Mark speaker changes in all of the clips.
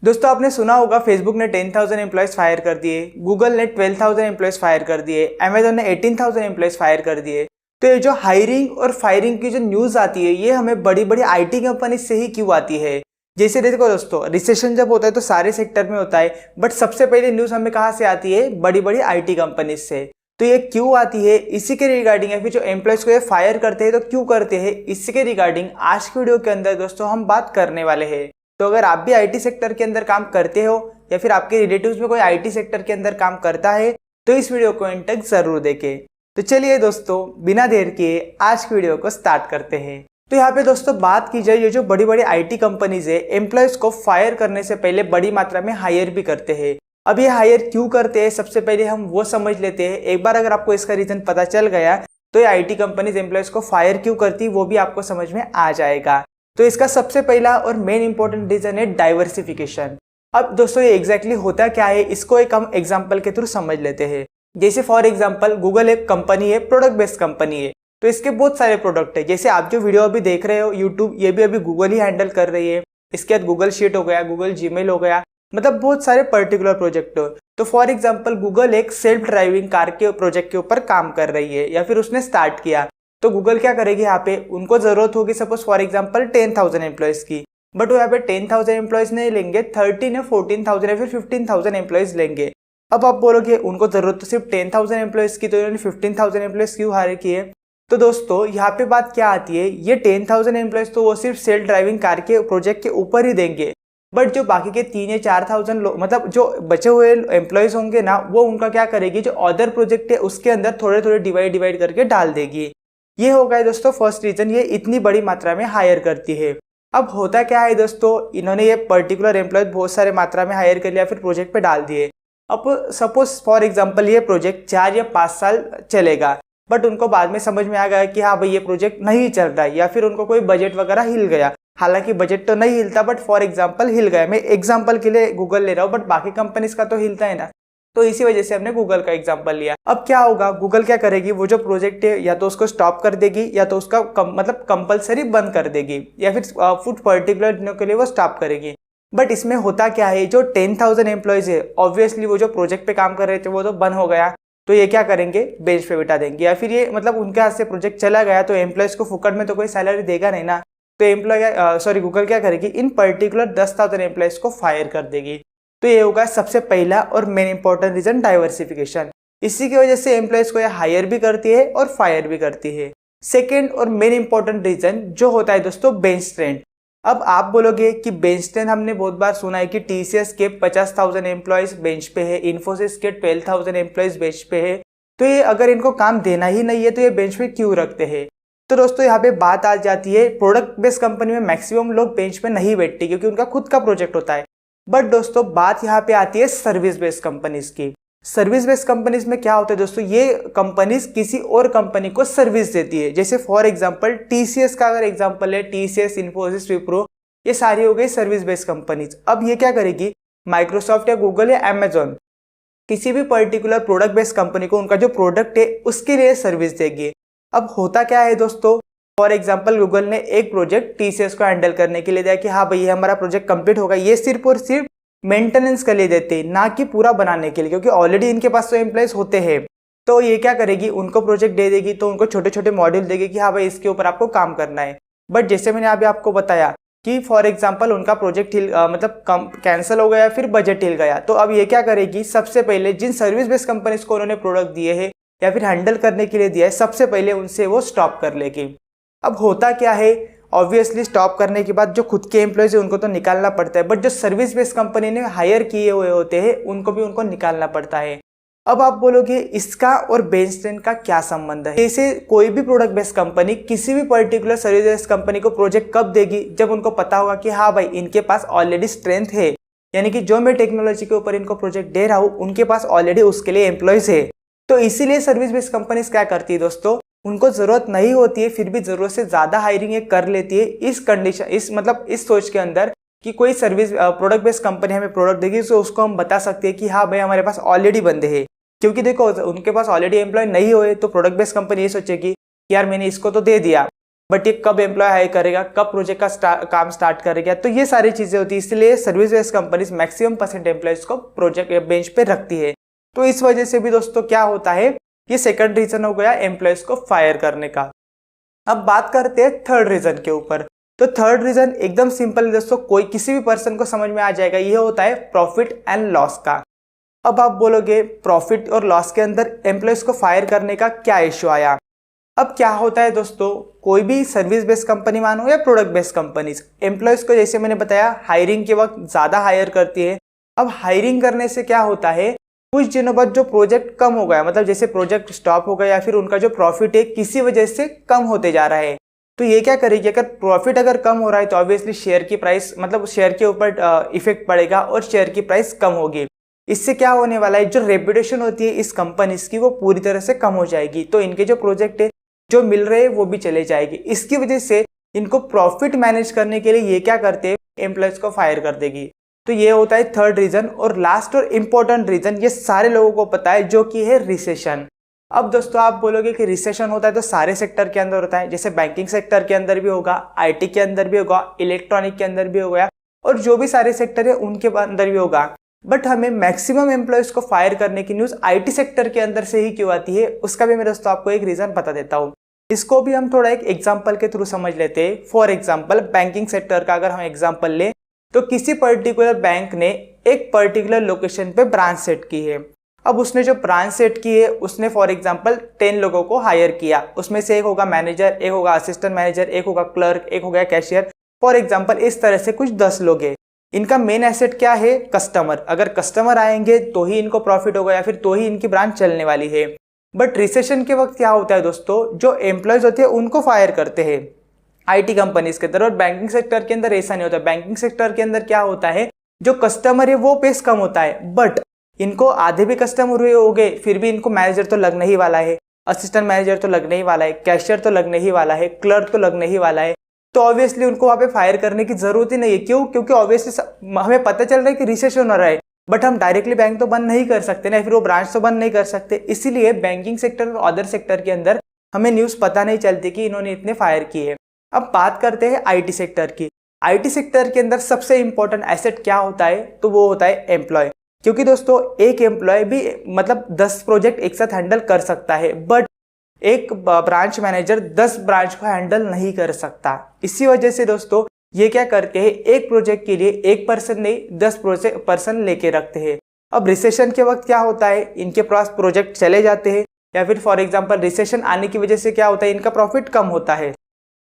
Speaker 1: दोस्तों आपने सुना होगा फेसबुक ने 10,000 एम्प्लॉयज फायर कर दिए, गूगल ने 12,000 एम्प्लॉयज फायर कर दिए, अमेजोन ने 18,000 एम्प्लॉयज फायर कर दिए। तो ये जो हायरिंग और फायरिंग की जो न्यूज़ आती है ये हमें बड़ी बड़ी आईटी कंपनी से ही क्यों आती है। जैसे देखो दोस्तों, रिसेशन जब होता है तो सारे सेक्टर में होता है, बट सबसे पहले न्यूज़ हमें कहाँ से आती है? बड़ी बड़ी आईटी कंपनी से। तो ये क्यों आती है, इसी के रिगार्डिंग, या फिर जो एम्प्लॉयज को ये फायर करते हैं तो क्यों करते हैं, इसी के रिगार्डिंग आज की वीडियो के अंदर दोस्तों हम बात करने वाले हैं। तो अगर आप भी आईटी सेक्टर के अंदर काम करते हो या फिर आपके रिलेटिव्स में कोई आईटी सेक्टर के अंदर काम करता है तो इस वीडियो को एंड तक जरूर देखें। तो चलिए दोस्तों, बिना देर किए आज की वीडियो को स्टार्ट करते हैं। तो यहाँ पे दोस्तों बात की जाए, ये जो बड़ी बड़ी आईटी कंपनीज है एम्प्लॉयज को फायर करने से पहले बड़ी मात्रा में हायर भी करते हैं। अब ये हायर क्यों करते हैं, सबसे पहले हम वो समझ लेते हैं। एक बार अगर आपको इसका रीजन पता चल गया तो ये आईटी कंपनीज एम्प्लॉयज को फायर क्यों करती वो भी आपको समझ में आ जाएगा। तो इसका सबसे पहला और मेन इंपॉर्टेंट रीजन है डाइवर्सिफिकेशन। अब दोस्तों ये एग्जैक्टली होता क्या है, इसको एक हम एग्जांपल के थ्रू समझ लेते हैं। जैसे फॉर एग्जांपल गूगल एक कंपनी है, प्रोडक्ट बेस्ड कंपनी है, तो इसके बहुत सारे प्रोडक्ट है। जैसे आप जो वीडियो अभी देख रहे हो यूट्यूब, ये भी अभी गूगल ही हैंडल कर रही है। इसके बाद गूगल शीट हो गया, गूगल जीमेल हो गया, मतलब बहुत सारे पर्टिकुलर प्रोजेक्ट हो। तो फॉर एग्जाम्पल गूगल एक सेल्फ ड्राइविंग कार के प्रोजेक्ट के ऊपर काम कर रही है या फिर उसने स्टार्ट किया। तो गूगल क्या करेगी, यहाँ पे उनको जरूरत होगी सपोज फॉर एग्जांपल 10,000 एम्प्लॉयज की, बट वो यहाँ पे 10,000 एम्प्लॉयज नहीं लेंगे, 13 या 14,000 या फिर 15,000 एम्प्लॉयज लेंगे। अब आप बोलोगे उनको जरूरत तो सिर्फ 10,000 एम्प्लॉयज की, तो इन्होंने 15,000 एम्प्लॉयज क्यों हायर किए? तो दोस्तों यहाँ पे बात क्या आती है, ये 10,000 एम्प्लॉयज तो वो सिर्फ सेल्फ ड्राइविंग कार के प्रोजेक्ट के ऊपर ही देंगे, बट जो बाकी के 3 या 4,000 लोग, मतलब जो बचे हुए एम्प्लॉयज होंगे ना, वो उनका क्या करेगी, जो अदर प्रोजेक्ट है उसके अंदर थोड़े थोड़े डिवाइड करके डाल देगी। ये हो गया दोस्तों फर्स्ट रीजन, ये इतनी बड़ी मात्रा में हायर करती है। अब होता क्या है दोस्तों, इन्होंने ये पर्टिकुलर एम्प्लॉय बहुत सारे मात्रा में हायर कर लिया, फिर प्रोजेक्ट पे डाल दिए। अब सपोज फॉर एग्जांपल ये प्रोजेक्ट 4 या 5 साल चलेगा, बट उनको बाद में समझ में आ गया कि हाँ भाई ये प्रोजेक्ट नहीं चल रहा है, या फिर उनको कोई बजट वगैरह हिल गया। हालांकि बजट तो नहीं हिलता, बट फॉर एग्जाम्पल हिल गया। मैं एग्जाम्पल के लिए गूगल ले रहा हूँ, बट बाकी कंपनीज का तो हिलता है ना, तो इसी वजह से हमने गूगल का एग्जांपल लिया। अब क्या होगा, गूगल क्या करेगी, वो जो प्रोजेक्ट है या तो उसको स्टॉप कर देगी या तो उसका मतलब कंपलसरी बंद कर देगी, या फिर कुछ पर्टिकुलर दिनों के लिए वो स्टॉप करेगी। बट इसमें होता क्या है, जो 10,000 एम्प्लॉयज है ऑब्वियसली वो जो प्रोजेक्ट पे काम कर रहे थे वो तो बंद हो गया, तो ये क्या करेंगे, बेंच पे बिठा देंगे, या फिर ये मतलब उनके हाथ से प्रोजेक्ट चला गया तो एम्प्लॉयज को फुकट में तो कोई सैलरी देगा नहीं ना। तो गूगल क्या करेगी, इन पर्टिकुलर 10,000 एम्प्लॉयज को फायर कर देगी। तो ये होगा सबसे पहला और मेन इंपॉर्टेंट रीजन, डाइवर्सिफिकेशन। इसी की वजह से एम्प्लॉयज को ये हायर भी करती है और फायर भी करती है। सेकेंड और मेन इंपॉर्टेंट रीजन जो होता है दोस्तों, बेंच स्ट्रेंथ। अब आप बोलोगे कि बेंच स्ट्रेंथ हमने बहुत बार सुना है कि टीसीएस के 50,000 एम्प्लॉयज बेंच पे है, इन्फोसिस के 12,000 एम्प्लॉयज बेंच पे है। तो ये अगर इनको काम देना ही नहीं है तो ये बेंच पे क्यों रखते हैं? तो दोस्तों यहाँ पे बात आ जाती है, प्रोडक्ट बेस्ड कंपनी में मैक्सिमम लोग बेंच पे नहीं बैठते क्योंकि उनका खुद का प्रोजेक्ट होता है। बट दोस्तों बात यहाँ पे आती है सर्विस बेस्ड कंपनीज की। सर्विस बेस्ड कंपनीज में क्या होता है दोस्तों, ये कंपनीज किसी और कंपनी को सर्विस देती है। जैसे फॉर एग्जांपल टीसीएस का अगर एग्जांपल है, टीसीएस, इन्फोसिस, विप्रो, ये सारी हो गई सर्विस बेस्ड कंपनीज। अब ये क्या करेगी, माइक्रोसॉफ्ट या गूगल या अमेजोन किसी भी पर्टिकुलर प्रोडक्ट बेस्ड कंपनी को उनका जो प्रोडक्ट है उसके लिए सर्विस देगी। अब होता क्या है दोस्तों, फॉर एग्जाम्पल गूगल ने एक प्रोजेक्ट टीसीएस को हैंडल करने के लिए दिया कि हाँ भाई ये हमारा प्रोजेक्ट कंप्लीट होगा, ये सिर्फ और सिर्फ मेंटेनेंस के लिए देते हैं, ना कि पूरा बनाने के लिए, क्योंकि ऑलरेडी इनके पास तो एम्प्लॉयज होते हैं। तो ये क्या करेगी, उनको प्रोजेक्ट दे देगी, तो उनको छोटे छोटे मॉड्यूल देगी कि हाँ भाई इसके ऊपर आपको काम करना है। बट जैसे मैंने अभी आपको बताया कि फॉर एग्जाम्पल उनका प्रोजेक्ट मतलब कैंसिल हो गया, फिर बजट हिल गया, तो अब ये क्या करेगी, सबसे पहले जिन सर्विस बेस्ड कंपनीज को उन्होंने प्रोडक्ट दिए है या फिर हैंडल करने के लिए दिया है, सबसे पहले उनसे वो स्टॉप कर लेगी। अब होता क्या है, ऑब्वियसली स्टॉप करने के बाद जो खुद के एम्प्लॉयज है उनको तो निकालना पड़ता है, बट जो सर्विस बेस्ड कंपनी ने हायर किए हुए होते हैं उनको निकालना पड़ता है। अब आप बोलोगे इसका और बेंच स्ट्रेंथ का क्या संबंध है? जैसे कोई भी प्रोडक्ट बेस्ड कंपनी किसी भी पर्टिकुलर सर्विस बेस्ड कंपनी को प्रोजेक्ट कब देगी, जब उनको पता होगा कि हाँ भाई इनके पास ऑलरेडी स्ट्रेंथ है, यानी कि जो मैं टेक्नोलॉजी के ऊपर इनको प्रोजेक्ट दे रहा हूँ उनके पास ऑलरेडी उसके लिए एम्प्लॉयज है। तो इसीलिए सर्विस बेस्ड कंपनीज क्या करती है दोस्तों, उनको जरूरत नहीं होती है फिर भी जरूरत से ज्यादा हायरिंग कर लेती है, इस कंडीशन, इस सोच के अंदर कि कोई सर्विस प्रोडक्ट बेस्ड कंपनी हमें प्रोडक्ट देगी तो उसको हम बता सकते हैं कि हाँ भाई हमारे पास ऑलरेडी बंदे हैं। क्योंकि देखो उनके पास ऑलरेडी एम्प्लॉय नहीं हुए तो प्रोडक्ट बेस्ड कंपनी ये सोचेगी यार मैंने इसको तो दे दिया, बट ये कब एम्प्लॉय हायर करेगा, कब प्रोजेक्ट का काम स्टार्ट करेगा, तो ये सारी चीजें होती है। इसलिए service based companies maximum % employees को प्रोजेक्ट बेंच पे रखती है। तो इस वजह से भी दोस्तों क्या होता है, ये सेकंड रीजन हो गया एम्प्लॉयज को फायर करने का। अब बात करते हैं थर्ड रीजन के ऊपर। तो थर्ड रीजन एकदम सिंपल है दोस्तों, कोई किसी भी पर्सन को समझ में आ जाएगा, ये होता है प्रॉफिट एंड लॉस का। अब आप बोलोगे प्रॉफिट और लॉस के अंदर एम्प्लॉयज को फायर करने का क्या इश्यू आया। अब क्या होता है दोस्तों, कोई भी सर्विस बेस्ड कंपनी मानो या प्रोडक्ट बेस्ड कंपनीज, एम्प्लॉयज को जैसे मैंने बताया हायरिंग के वक्त ज्यादा हायर करती है। अब हायरिंग करने से क्या होता है, कुछ दिनों बाद जो प्रोजेक्ट कम हो गया, मतलब जैसे प्रोजेक्ट स्टॉप हो गया या फिर उनका जो प्रॉफिट है किसी वजह से कम होते जा रहा है, तो ये क्या करेगी, अगर प्रॉफिट अगर कम हो रहा है तो ऑब्वियसली शेयर की प्राइस, मतलब शेयर के ऊपर इफेक्ट पड़ेगा और शेयर की प्राइस कम होगी। इससे क्या होने वाला है, जो रेपुटेशन होती है इस कंपनीज की वो पूरी तरह से कम हो जाएगी, तो इनके जो प्रोजेक्ट है जो मिल रहे हैं वो भी चले जाएंगे। इसकी वजह से इनको प्रॉफिट मैनेज करने के लिए ये क्या करते हैं, एम्प्लॉयज को फायर कर देगी। तो ये होता है थर्ड रीजन। और लास्ट और इंपॉर्टेंट रीजन ये सारे लोगों को पता है, जो कि है रिसेशन। अब दोस्तों आप बोलोगे कि रिसेशन होता है तो सारे सेक्टर के अंदर होता है, जैसे बैंकिंग सेक्टर के अंदर भी होगा, आईटी के अंदर भी होगा, इलेक्ट्रॉनिक के अंदर भी होगा, और जो भी सारे सेक्टर है उनके अंदर भी होगा। बट हमें मैक्सिमम एम्प्लॉयज को फायर करने की न्यूज आईटी सेक्टर के अंदर से ही क्यों आती है, उसका भी मैं दोस्तों आपको एक रीजन बता देता हूँ। इसको भी हम थोड़ा एक एग्जाम्पल के थ्रू समझ लेते हैं। फॉर एग्जाम्पल बैंकिंग सेक्टर का अगर हम एग्जाम्पल लें, तो किसी पर्टिकुलर बैंक ने एक पर्टिकुलर लोकेशन पे ब्रांच सेट की है। अब उसने जो ब्रांच सेट की है उसने फॉर एग्जांपल 10 लोगों को हायर किया, उसमें से एक होगा मैनेजर, एक होगा असिस्टेंट मैनेजर, एक होगा क्लर्क, एक होगा कैशियर, फॉर एग्जांपल इस तरह से कुछ 10 लोग हैं। इनका मेन एसेट क्या है, कस्टमर। अगर कस्टमर आएंगे तो ही इनको प्रॉफिट होगा या फिर तो ही इनकी ब्रांच चलने वाली है। बट रिसेशन के वक्त क्या होता है दोस्तों, जो एम्प्लॉयज होते हैं उनको फायर करते हैं आईटी कंपनीज के अंदर, और बैंकिंग सेक्टर के अंदर ऐसा नहीं होता। बैंकिंग सेक्टर के अंदर क्या होता है, जो कस्टमर है वो पेस कम होता है, बट इनको आधे भी कस्टमर हुए हो गए फिर भी इनको मैनेजर तो लगने ही वाला है, असिस्टेंट मैनेजर तो लगने ही वाला है, कैशियर तो लगने ही वाला है, क्लर्क तो लगने ही वाला है। तो ऑब्वियसली उनको वहां पे फायर करने की जरूरत ही नहीं है। क्यों? क्योंकि ऑब्वियसली हमें पता चल रहा है कि रिसेशन हो रहा है, बट हम डायरेक्टली बैंक तो बंद नहीं कर सकते ना, फिर वो ब्रांच तो बंद नहीं कर सकते। इसीलिए बैंकिंग सेक्टर और अदर सेक्टर के अंदर हमें न्यूज पता नहीं चलती कि इन्होंने इतने फायर किए। अब बात करते हैं आईटी सेक्टर की। आईटी सेक्टर के अंदर सबसे इंपॉर्टेंट एसेट क्या होता है, तो वो होता है एम्प्लॉय। क्योंकि दोस्तों एक एम्प्लॉय भी मतलब 10 प्रोजेक्ट एक साथ हैंडल कर सकता है, बट एक ब्रांच मैनेजर 10 ब्रांच को हैंडल नहीं कर सकता। इसी वजह से दोस्तों ये क्या करते हैं, एक प्रोजेक्ट के लिए एक पर्सन नहीं 10 पर्सन लेके रखते हैं। अब रिसेशन के वक्त क्या होता है, इनके पास प्रोजेक्ट चले जाते हैं, या फिर फॉर एग्जांपल रिसेशन आने की वजह से क्या होता है, इनका प्रॉफिट कम होता है,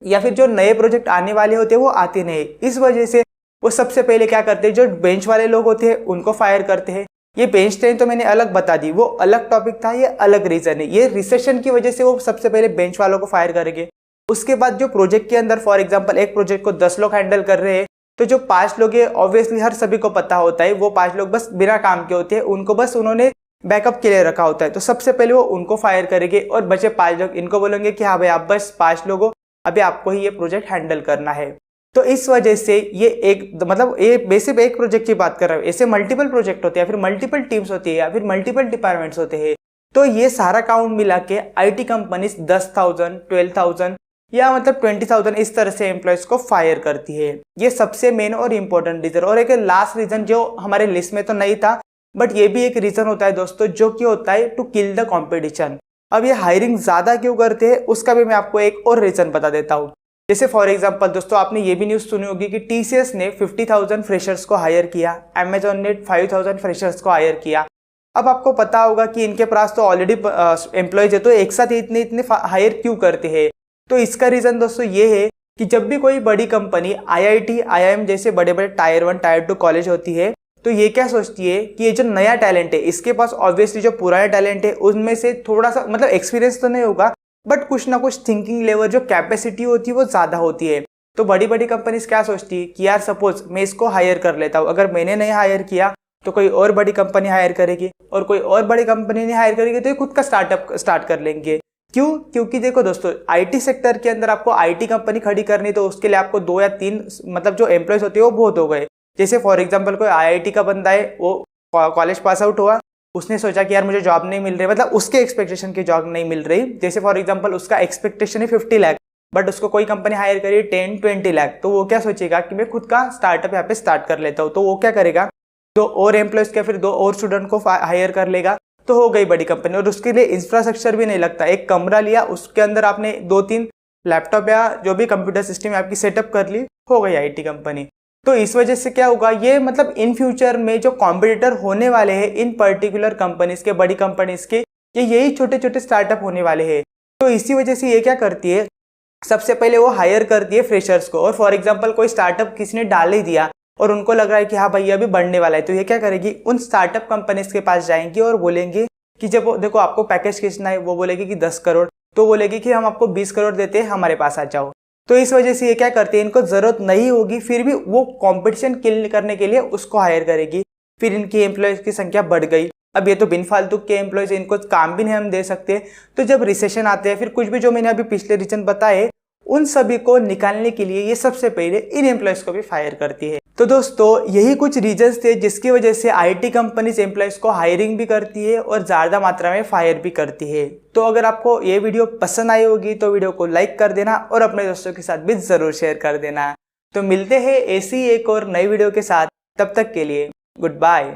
Speaker 1: या फिर जो नए प्रोजेक्ट आने वाले होते हैं वो आते नहीं। इस वजह से वो सबसे पहले क्या करते हैं, जो बेंच वाले लोग होते हैं उनको फायर करते हैं। ये बेंच ट्रेन तो मैंने अलग बता दी, वो अलग टॉपिक था, ये अलग रीजन है। ये रिसेशन की वजह से वो सबसे पहले बेंच वालों को फायर करेंगे। उसके बाद जो प्रोजेक्ट के अंदर फॉर एग्जांपल एक प्रोजेक्ट को 10 लोग हैंडल कर रहे हैं, तो जो 5 लोग है ऑब्वियसली हर सभी को पता होता है वो 5 लोग बस बिना काम के होते हैं, उनको बस उन्होंने बैकअप के लिए रखा होता है। तो सबसे पहले वो उनको फायर करेंगे और बचे 5 लोग इनको बोलेंगे कि हाँ भाई आप बस 5 लोग हो, अभी आपको ही ये प्रोजेक्ट हैंडल करना है। तो इस वजह से ये एक मतलब ये बेसिक एक प्रोजेक्ट की बात कर रहा हूँ, ऐसे मल्टीपल प्रोजेक्ट होते हैं, या फिर मल्टीपल टीम्स होती है, या फिर मल्टीपल डिपार्टमेंट्स होते हैं। तो ये सारा काउंट मिला के आईटी कंपनीज 10,000, 12,000 या मतलब 20,000 इस तरह से एम्प्लॉयज को फायर करती है। ये सबसे मेन और इम्पोर्टेंट रीजन। और एक लास्ट रीजन जो हमारे लिस्ट में तो नहीं था, बट ये भी एक रीजन होता है दोस्तों, जो कि होता है टू किल द कॉम्पिटिशन। अब ये हायरिंग ज्यादा क्यों करते हैं उसका भी मैं आपको एक और रीजन बता देता हूँ। जैसे फॉर एग्जांपल दोस्तों आपने ये भी न्यूज सुनी होगी कि टीसीएस ने 50,000 फ्रेशर्स को हायर किया, अमेजॉन ने 5,000 फ्रेशर्स को हायर किया। अब आपको पता होगा कि इनके पास तो ऑलरेडी एम्प्लॉयज है, तो एक साथ इतने इतने हायर क्यों करते हैं। तो इसका रीजन दोस्तों ये है कि जब भी कोई बड़ी कंपनी आईआईटी, आईआईएम जैसे बड़े बड़े टायर 1 टायर 2 कॉलेज होती है, तो ये क्या सोचती है कि ये जो नया टैलेंट है इसके पास ऑब्वियसली जो पुराने टैलेंट है उनमें से थोड़ा सा मतलब एक्सपीरियंस तो नहीं होगा, बट कुछ ना कुछ थिंकिंग लेवल जो कैपेसिटी होती है वो ज्यादा होती है। तो बड़ी बड़ी कंपनीज क्या सोचती है कि यार सपोज मैं इसको हायर कर लेता हूँ, अगर मैंने नहीं हायर किया तो कोई और बड़ी कंपनी हायर करेगी, और कोई और बड़ी कंपनी नहीं हायर करेगी तो ये खुद का स्टार्टअप स्टार्ट कर लेंगे। क्यों? क्योंकि देखो दोस्तों आईटी सेक्टर के अंदर आपको आईटी कंपनी खड़ी करनी, तो उसके लिए आपको 2 या 3 मतलब जो एम्प्लॉयज होते हैं वो बहुत हो गए। जैसे फॉर एग्जांपल कोई आईआईटी का बंदा है, वो कॉलेज पास आउट हुआ, उसने सोचा कि यार मुझे जॉब नहीं मिल रही, मतलब उसके एक्सपेक्टेशन की जॉब नहीं मिल रही। जैसे फॉर एग्जांपल उसका एक्सपेक्टेशन है 50 लाख, बट उसको कोई कंपनी हायर करी 10-20 लाख, तो वो क्या सोचेगा कि मैं खुद का स्टार्टअप यहाँ पे स्टार्ट कर लेता हूँ। तो वो क्या करेगा, 2 और एम्प्लॉयज के फिर 2 और स्टूडेंट को हायर कर लेगा, तो हो गई बड़ी कंपनी। और उसके लिए इंफ्रास्ट्रक्चर भी नहीं लगता, एक कमरा लिया, उसके अंदर आपने 2-3 लैपटॉप या जो भी कंप्यूटर सिस्टम आपकी सेटअप कर ली, हो गई IT कंपनी। तो इस वजह से क्या होगा, ये मतलब इन फ्यूचर में जो कॉम्पिटिटर होने वाले हैं इन पर्टिकुलर कंपनीज के, बड़ी कंपनीज के, ये यही छोटे छोटे स्टार्टअप होने वाले हैं। तो इसी वजह से ये क्या करती है, सबसे पहले वो हायर करती है फ्रेशर्स को। और फॉर एग्जांपल कोई स्टार्टअप किसी ने डाल ही दिया और उनको लग रहा है कि हाँ भाई अभी बढ़ने वाला है, तो ये क्या करेगी, उन स्टार्टअप कंपनीज के पास जाएंगी और बोलेंगे कि जब वो देखो आपको पैकेज कितना है, वो बोलेगी कि 10 करोड़, तो बोलेगी कि हम आपको 20 करोड़ देते हैं, हमारे पास आ जाओ। तो इस वजह से ये क्या करते हैं, इनको जरूरत नहीं होगी फिर भी वो कंपटीशन किल करने के लिए उसको हायर करेगी। फिर इनकी एम्प्लॉयज की संख्या बढ़ गई। अब ये तो बिन फालतू के एम्प्लॉयज, इनको काम भी नहीं हम दे सकते। तो जब रिसेशन आते हैं, फिर कुछ भी जो मैंने अभी पिछले रीजन बताए, उन सभी को निकालने के लिए ये सबसे पहले इन एम्प्लॉयज को भी फायर करती है। तो दोस्तों यही कुछ रीजंस थे जिसकी वजह से IT कंपनीज एम्प्लॉयज को हायरिंग भी करती है और ज़्यादा मात्रा में फायर भी करती है। तो अगर आपको ये वीडियो पसंद आई होगी तो वीडियो को लाइक कर देना और अपने दोस्तों के साथ भी ज़रूर शेयर कर देना। तो मिलते हैं ऐसी एक और नई वीडियो के साथ, तब तक के लिए गुड बाय।